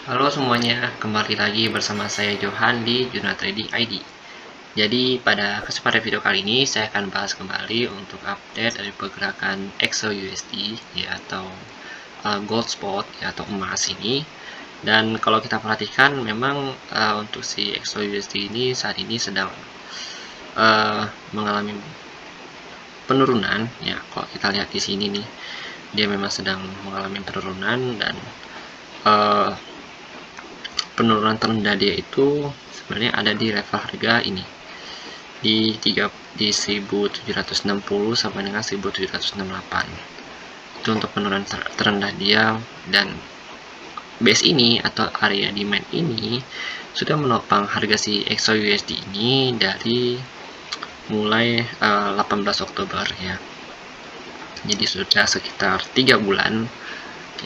Halo semuanya, kembali lagi bersama saya Johan di Jurnal Trading ID. Jadi pada kesempatan video kali ini saya akan bahas kembali untuk update dari pergerakan XAUUSD ya, atau gold spot ya, atau emas ini. Dan kalau kita perhatikan memang untuk si XAUUSD ini saat ini sedang mengalami penurunan ya. Kalau kita lihat di sini nih, dia memang sedang mengalami penurunan dan penurunan terendah dia itu sebenarnya ada di level harga ini di 1760 sampai dengan 1768. Itu untuk penurunan terendah dia, dan base ini atau area demand ini sudah menopang harga si XAUUSD ini dari mulai 18 Oktober ya. Jadi sudah sekitar 3 bulan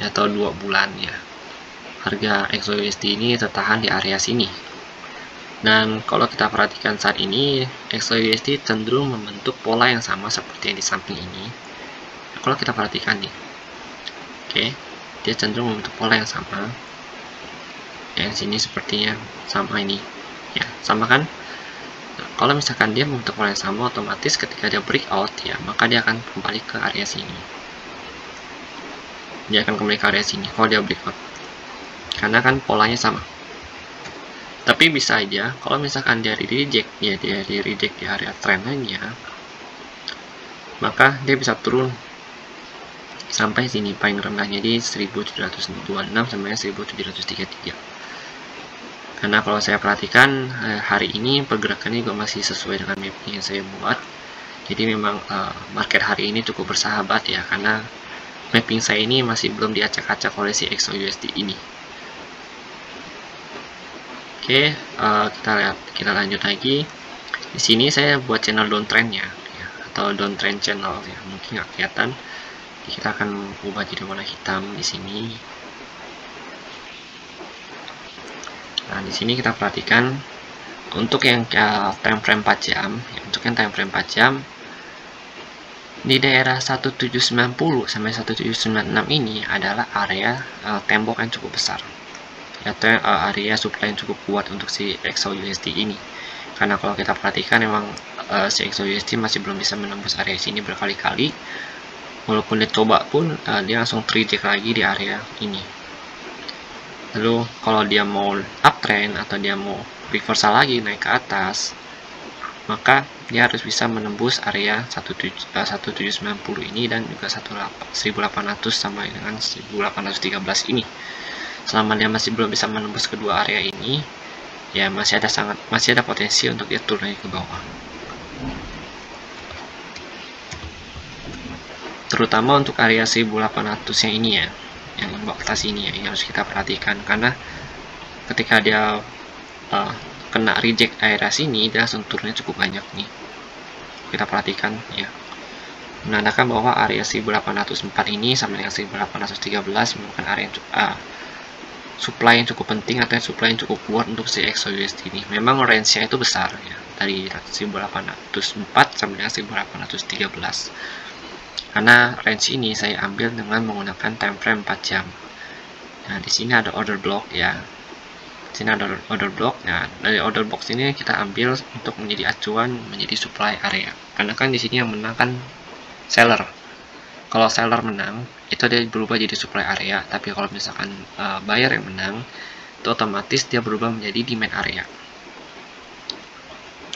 ya, atau 2 bulan ya, harga XAUUSD ini tertahan di area sini. Dan kalau kita perhatikan saat ini, XAUUSD cenderung membentuk pola yang sama seperti yang di samping ini. Kalau kita perhatikan nih, oke, dia cenderung membentuk pola yang sama. Yang sini sepertinya sama ini, ya, sama kan? Nah, kalau misalkan dia membentuk pola yang sama, otomatis ketika dia breakout ya, maka dia akan kembali ke area sini. Dia akan kembali ke area sini kalau dia breakout, karena kan polanya sama. Tapi bisa aja kalau misalkan dia di reject ya, dia di reject di area trendnya, maka dia bisa turun sampai sini paling rendahnya di 1726 sampai 1733. Karena kalau saya perhatikan hari ini pergerakannya juga masih sesuai dengan mapping yang saya buat. Jadi memang market hari ini cukup bersahabat ya, karena mapping saya ini masih belum diacak-acak oleh si XAUUSD ini. Oke, kita lanjut lagi. Di sini saya buat channel downtrendnya ya, atau downtrend channel ya, mungkin nggak kelihatan. Kita akan ubah jadi warna hitam di sini. Nah, di sini kita perhatikan untuk yang time frame 4 jam, ya, untuk yang time frame 4 jam di daerah 1790 sampai 1796 ini adalah area tembok yang cukup besar, atau area supply yang cukup kuat untuk si XAUUSD ini. Karena kalau kita perhatikan memang si XAUUSD masih belum bisa menembus area sini berkali-kali. Walaupun dia coba pun dia langsung reject lagi di area ini. Lalu kalau dia mau uptrend atau dia mau reversal lagi naik ke atas, maka dia harus bisa menembus area 1790 ini dan juga 1800 sampai dengan 1813 ini. Selama dia masih belum bisa menembus kedua area ini, ya masih ada potensi untuk dia turun lagi ke bawah. Terutama untuk area 1800 yang ini ya, yang atas ini ya, yang harus kita perhatikan, karena ketika dia kena reject area sini, dia langsung turunnya cukup banyak nih. Kita perhatikan ya, menandakan bahwa area 1804 ini sampai dengan 1813 merupakan area supply yang cukup penting atau supply yang cukup kuat untuk si XAUUSD ini. Memang range-nya itu besar ya, dari 1804 sampai dengan 1813. Karena range ini saya ambil dengan menggunakan time frame 4 jam. Nah, di sini ada order block ya. Di sini ada order block. Nah, dari order box ini kita ambil untuk menjadi acuan, menjadi supply area. Karena kan di sini yang menang kan seller. Kalau seller menang, itu dia berubah jadi supply area. Tapi kalau misalkan buyer yang menang, itu otomatis dia berubah menjadi demand area.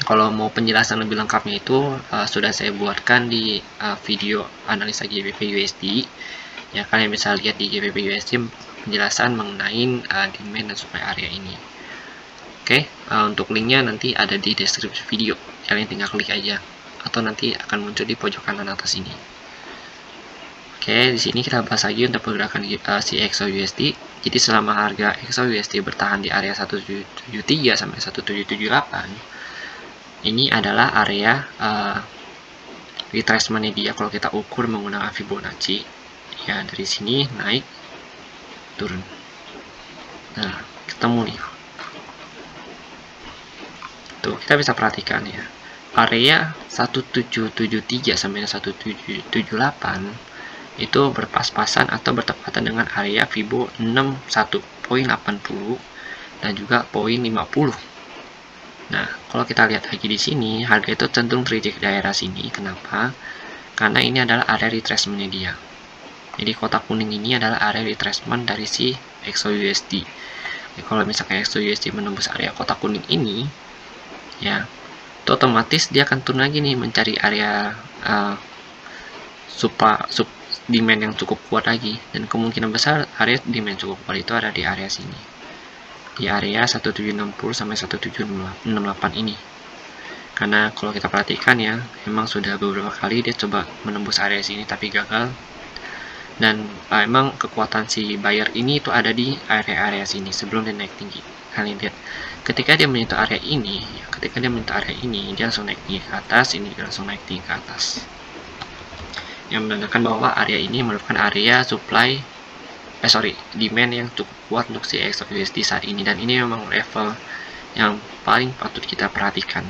Kalau mau penjelasan lebih lengkapnya itu sudah saya buatkan di video analisa GBP USD. Ya, kalian bisa lihat di GBP USD penjelasan mengenai demand dan supply area ini. Oke, untuk linknya nanti ada di deskripsi video. Kalian tinggal klik aja, atau nanti akan muncul di pojok kanan atas ini. Oke, di sini kita bahas lagi untuk pergerakan si XAUUSD. Jadi selama harga XAUUSD bertahan di area 1773 sampai 1778, ini adalah area retracement dia kalau kita ukur menggunakan Fibonacci. Ya, dari sini naik, turun. Nah, ketemu nih. Tuh, kita bisa perhatikan ya. Area 1773 sampai 1778 itu berpas-pasan atau bertepatan dengan area Fibo 61 poin 80 dan juga poin 50. Nah, kalau kita lihat lagi di sini, harga itu cenderung reject daerah sini. Kenapa? Karena ini adalah area retracement-nya dia. Jadi kotak kuning ini adalah area retracement dari si XAUUSD. Jadi, kalau misalkan XAUUSD menembus area kotak kuning ini, ya, itu otomatis dia akan turun lagi nih mencari area sub demand yang cukup kuat lagi. Dan kemungkinan besar area demand cukup kuat itu ada di area sini. Di area 1760 sampai 1768 ini. Karena kalau kita perhatikan ya, memang sudah beberapa kali dia coba menembus area sini tapi gagal. Dan emang kekuatan si buyer ini itu ada di area-area sini sebelum dia naik tinggi. Kalian lihat, ketika dia menyentuh area ini, dia langsung naik tinggi ke atas, ini juga langsung naik tinggi ke atas. Yang menandakan bahwa area ini merupakan area demand yang cukup kuat untuk si XAUUSD saat ini, dan ini memang level yang paling patut kita perhatikan.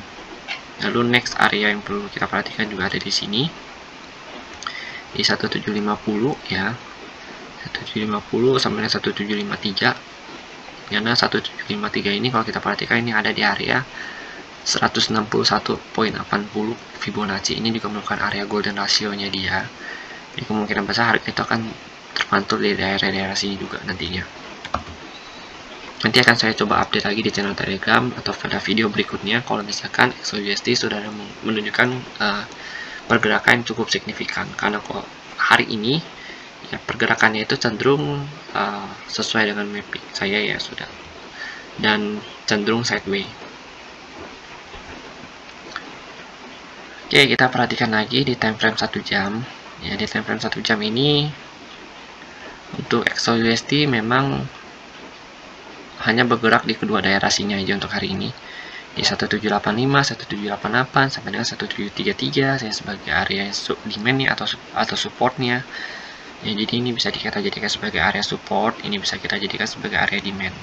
Lalu next area yang perlu kita perhatikan juga ada di sini di 1750 ya, 1750 sampai 1753. Karena 1753 ini kalau kita perhatikan ini ada di area 161.80 Fibonacci. Ini juga merupakan area golden ratio-nya dia. Jadi kemungkinan besar harga itu akan terpantul di daerah-daerah sini juga nantinya. Nanti akan saya coba update lagi di channel Telegram atau pada video berikutnya kalau misalkan XAUUSD sudah menunjukkan pergerakan yang cukup signifikan. Karena kok hari ini ya pergerakannya itu cenderung sesuai dengan mapping saya ya sudah, dan cenderung sideways. Oke, kita perhatikan lagi di time frame 1 jam. Ya, di time frame 1 jam ini untuk XAUUSD memang hanya bergerak di kedua daerah sini aja untuk hari ini. Di 1785, 1788 sampai dengan 1733 saya sebagai area demand-nya atau support-nya. Ya, jadi ini bisa kita jadikan sebagai area support, ini bisa kita jadikan sebagai area demand.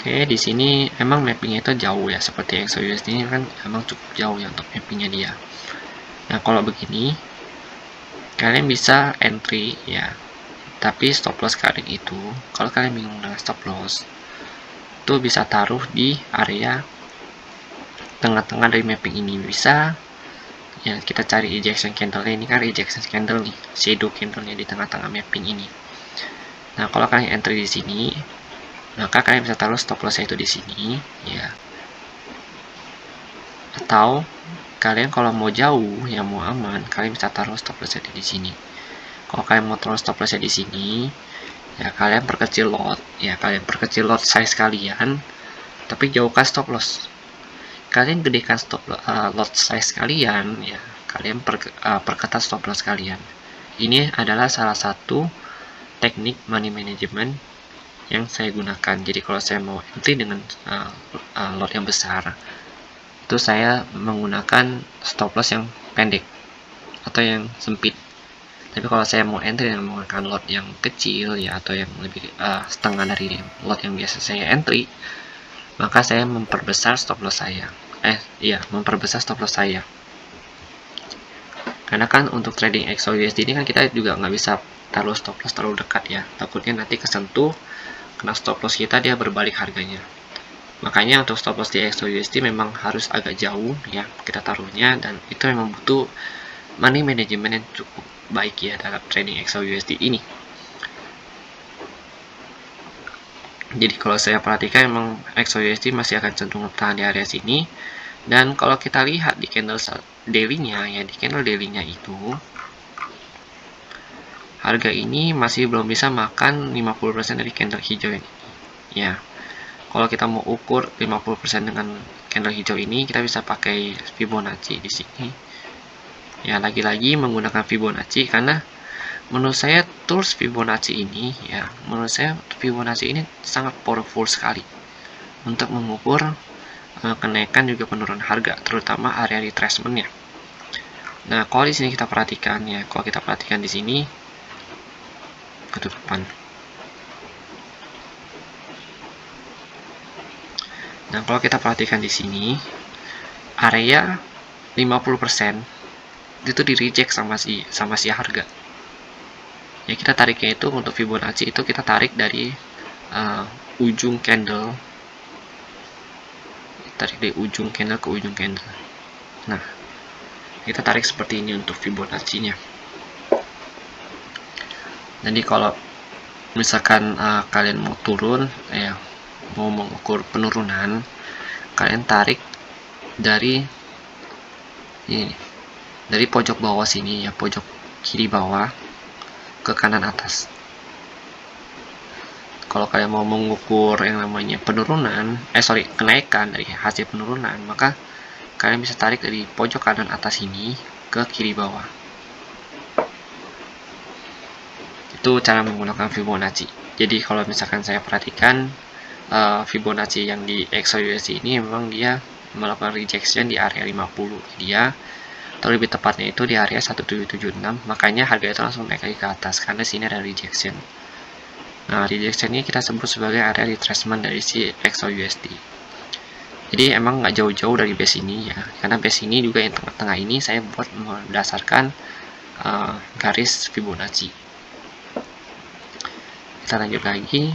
Oke, di sini emang mappingnya itu jauh ya, seperti XAUUSD ini kan emang cukup jauh ya untuk mappingnya dia. Nah, kalau begini kalian bisa entry ya, tapi stop loss kalian itu kalau kalian bingung dengan stop loss itu bisa taruh di area tengah-tengah dari mapping ini. Bisa ya, kita cari rejection candle. Ini kan rejection candle nih, shadow candle-nya di tengah-tengah mapping ini. Nah, kalau kalian entry di sini, maka kalian bisa taruh stop loss itu di sini ya. Atau kalian kalau mau jauh ya, mau aman, kalian bisa taruh stop loss di sini. Kalau kalian mau taruh stop loss di sini ya, kalian perkecil lot ya, kalian perkecil lot size kalian tapi jauhkan stop loss. Kalian gedekan lot size kalian ya, kalian perketat stop loss kalian. Ini adalah salah satu teknik money management yang saya gunakan. Jadi kalau saya mau entry dengan lot yang besar, itu saya menggunakan stop loss yang pendek atau yang sempit. Tapi kalau saya mau entry dengan menggunakan lot yang kecil ya, atau yang lebih setengah dari lot yang biasa saya entry, maka saya memperbesar stop loss saya. Memperbesar stop loss saya. Karena kan untuk trading XAUUSD ini kan kita juga nggak bisa taruh stop loss terlalu dekat ya, takutnya nanti kesentuh kena stop loss kita, dia berbalik harganya. Makanya untuk stop loss di XAUUSD memang harus agak jauh ya kita taruhnya, dan itu memang butuh money management yang cukup baik ya dalam trading XAUUSD ini. Jadi kalau saya perhatikan memang XAUUSD masih akan cenderung bertahan di area sini. Dan kalau kita lihat di candle daily-nya ya, di candle daily-nya itu harga ini masih belum bisa makan 50% dari candle hijau ini ya. Kalau kita mau ukur 50% dengan candle hijau ini, kita bisa pakai Fibonacci di sini. Ya, lagi-lagi menggunakan Fibonacci karena menurut saya tools Fibonacci ini ya, menurut saya Fibonacci ini sangat powerful sekali untuk mengukur kenaikan juga penurunan harga, terutama area retracement-nya. Nah, kalau di sini kita perhatikan ya, kalau kita perhatikan di sini ketutupan. Nah, kalau kita perhatikan di sini area 50% itu di reject sama si harga. Ya, kita tariknya itu untuk Fibonacci itu kita tarik dari ujung candle, tarik dari ujung candle ke ujung candle. Nah, kita tarik seperti ini untuk Fibonacci-nya. Jadi kalau misalkan kalian mau turun, mau mengukur penurunan, kalian tarik dari ini, dari pojok bawah sini ya, pojok kiri bawah ke kanan atas. Kalau kalian mau mengukur yang namanya penurunan, kenaikan dari hasil penurunan, maka kalian bisa tarik dari pojok kanan atas ini ke kiri bawah. Itu cara menggunakan Fibonacci. Jadi kalau misalkan saya perhatikan Fibonacci yang di XAUSD ini memang dia melakukan rejection di area 50 dia, atau lebih tepatnya itu di area 1776, makanya harga itu langsung naik lagi ke atas karena sini ada rejection. Nah, rejection ini kita sebut sebagai area retracement dari si XAUSD. Jadi emang nggak jauh-jauh dari base ini ya, karena base ini juga yang tengah-tengah ini saya buat berdasarkan garis Fibonacci. Kita lanjut lagi.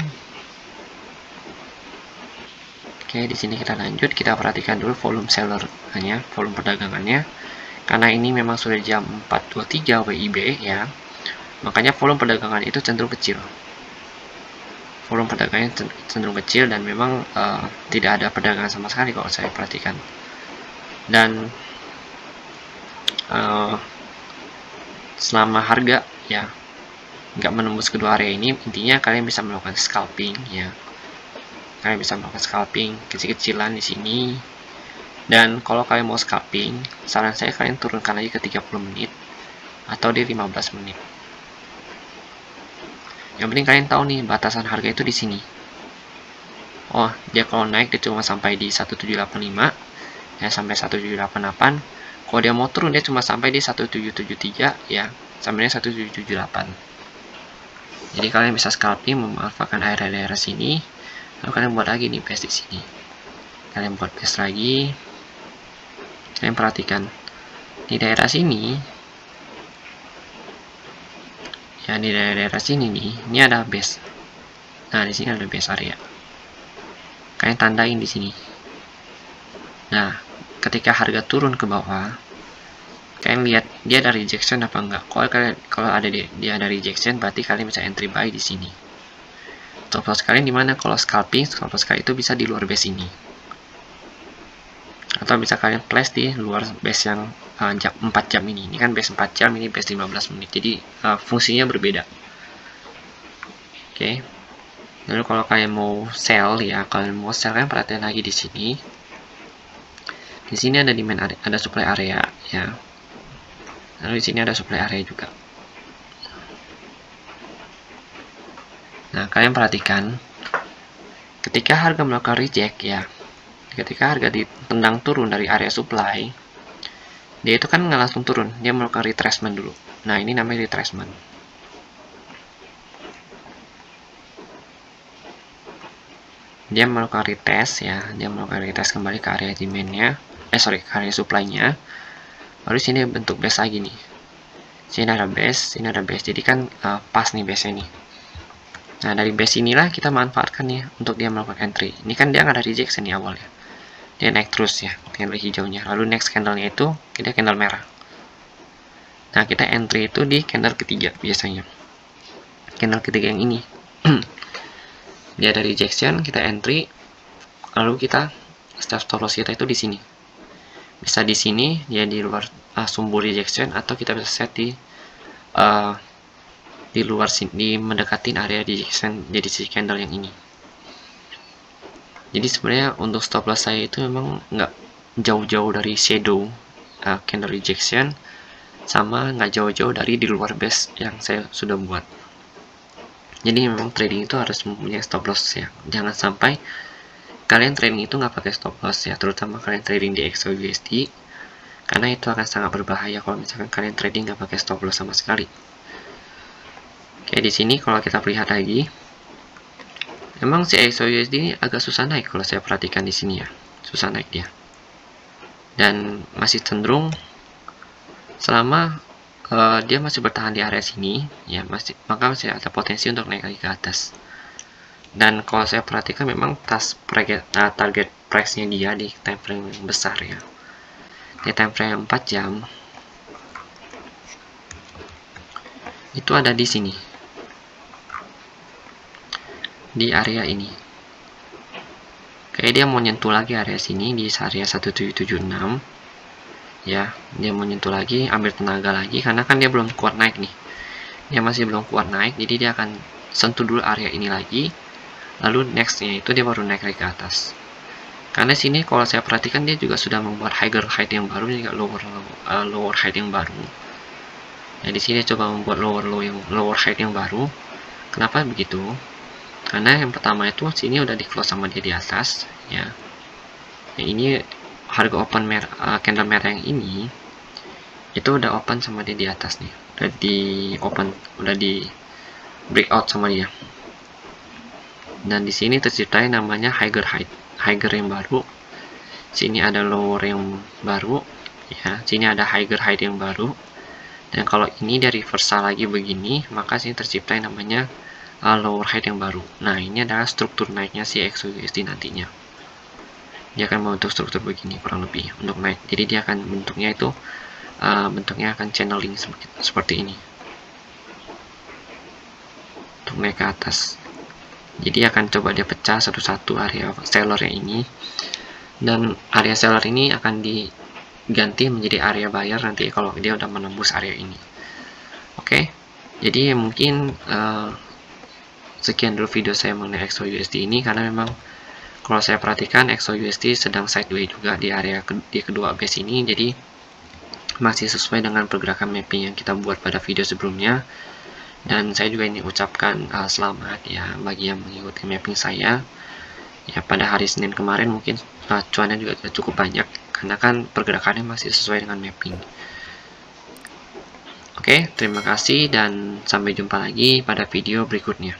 Oke, di sini kita lanjut, kita perhatikan dulu volume sellernya, volume perdagangannya. Karena ini memang sudah jam 4.23 WIB ya, makanya volume perdagangan itu cenderung kecil. Volume perdagangannya cenderung kecil dan memang tidak ada perdagangan sama sekali kalau saya perhatikan. Dan selama harga ya nggak menembus kedua area ini, intinya kalian bisa melakukan scalping ya. Kalian bisa melakukan scalping kecil-kecilan di sini. Dan kalau kalian mau scalping, saran saya kalian turunkan lagi ke 30 menit atau di 15 menit. Yang penting kalian tahu nih batasan harga itu di sini. Oh, dia kalau naik dia cuma sampai di 1785 ya, sampai 1788. Kalau dia mau turun dia cuma sampai di 1773 ya, sampai di 1778. Jadi kalian bisa scalping memanfaatkan area-area sini. Lalu kalian buat lagi nih base di sini. Kalian buat base lagi. Kalian perhatikan di daerah sini. Ya, di daerah sini nih, ini ada base. Nah, di sini ada base area. Kalian tandain di sini. Nah, ketika harga turun ke bawah, kalian lihat dia ada rejection apa enggak. Kalau ada dia ada rejection, berarti kalian bisa entry buy di sini. Stop loss kalian di mana? Kalau scalping, stop loss kalian itu bisa di luar base ini. Atau bisa kalian place di luar base yang 4 jam ini. Ini kan base 4 jam, ini base 15 menit. Jadi fungsinya berbeda. Oke. Lalu kalau kalian mau sell ya, kalian perhatian lagi di sini. Di sini ada demand area, ada supply area ya. Lalu di sini ada supply area juga. Nah, kalian perhatikan ketika harga melakukan reject ya. Ketika harga ditendang turun dari area supply, dia itu kan nggak langsung turun, dia melakukan retracement dulu. Nah, ini namanya retracement. Dia melakukan retest ya, dia melakukan retest kembali ke area demand-nya, ke area supply-nya. Lalu sini bentuk base lagi nih. Sini ada base, sini ada base. Jadi kan pas nih base-nya nih. Nah, dari base inilah kita manfaatkan nih untuk dia melakukan entry. Ini kan dia nggak ada rejection nih awalnya. Dia naik terus ya, candle hijaunya. Lalu next candle-nya itu kita candle merah. Nah, kita entry itu di candle ketiga biasanya. Candle ketiga yang ini. Dia ada rejection, kita entry. Lalu kita stop loss kita itu di sini. Bisa di sini, dia di luar sumbu rejection, atau kita bisa set di luar sini, mendekatin area rejection jadi si candle yang ini. Jadi sebenarnya untuk stop loss saya itu memang nggak jauh-jauh dari shadow candle rejection, sama nggak jauh-jauh dari di luar base yang saya sudah buat. Jadi memang trading itu harus mempunyai stop loss ya. Jangan sampai kalian trading itu nggak pakai stop loss ya, terutama kalian trading di XAUSD, karena itu akan sangat berbahaya kalau misalkan kalian trading nggak pakai stop loss sama sekali. Oke, di sini kalau kita lihat lagi, emang si XAUSD ini agak susah naik kalau saya perhatikan di sini ya, susah naik dia. Dan masih cenderung selama dia masih bertahan di area sini ya, maka masih ada potensi untuk naik lagi ke atas. Dan kalau saya perhatikan memang target price-nya dia di time frame yang besar ya, di time frame 4 jam itu ada di sini, di area ini. Kayak dia mau nyentuh lagi area sini di area 1776 ya, dia mau nyentuh lagi, ambil tenaga lagi karena kan dia belum kuat naik nih, dia masih belum kuat naik, jadi dia akan sentuh dulu area ini lagi, lalu nextnya itu dia baru naik lagi ke atas. Karena sini kalau saya perhatikan dia juga sudah membuat higher height yang baru, juga lower height yang baru. Nah di sini coba membuat lower height yang baru. Kenapa begitu? Karena yang pertama itu sini udah di close sama dia di atas ya. Nah, ini harga open candle merah yang ini itu udah open sama dia di atas nih, udah di breakout sama dia. Dan di sini tercipta yang namanya higher yang baru. Sini ada lower yang baru ya, sini ada higher height yang baru. Dan kalau ini dari reversal lagi begini, maka sini tercipta yang namanya lower height yang baru. Nah ini adalah struktur naiknya si XAUUSD nantinya. Dia akan membentuk struktur begini kurang lebih untuk naik. Jadi dia akan bentuknya itu akan channeling seperti ini untuk naik ke atas. Jadi akan coba dia pecah satu-satu area sellernya ini, dan area seller ini akan diganti menjadi area buyer nanti kalau dia udah menembus area ini. Oke, jadi mungkin sekian dulu video saya mengenai XAUUSD ini, karena memang kalau saya perhatikan XAUUSD sedang sideways juga di area di kedua base ini, jadi masih sesuai dengan pergerakan mapping yang kita buat pada video sebelumnya. Dan saya juga ini ucapkan selamat ya bagi yang mengikuti mapping saya ya. Pada hari Senin kemarin mungkin cuannya juga cukup banyak karena kan pergerakannya masih sesuai dengan mapping. Oke, terima kasih dan sampai jumpa lagi pada video berikutnya.